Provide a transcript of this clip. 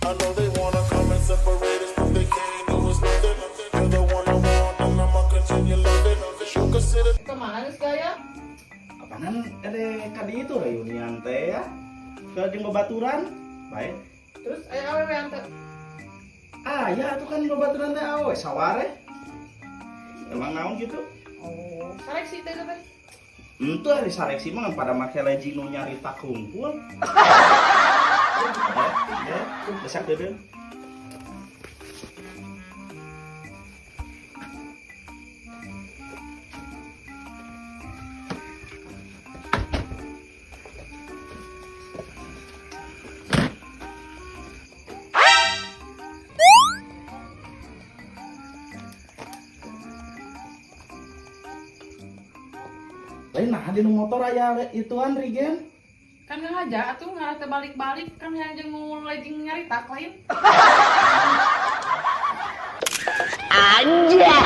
I know they wanna come and separate us, but they can't do us nothing. You're the one I want, and I'ma continue loving. You consider Kemana guys gaya? Apaan ada kali itu reunian teh ya? Ke jeung babaturan. Baik. Terus awewe ante. Ah, ya itu kan babaturan teh awe saware. Emang naon gitu? Oh, sarek sih teh teh. Itu hari sarek sih mah pada make lejing nu nyarita kumpul. Ya, desak deudeu. Lain nah di nu motor aya ituan Rigen. Kan ngaja atuh ngarah teh balik-balik kan yang jeung nu lejing nyarita lain. Aja.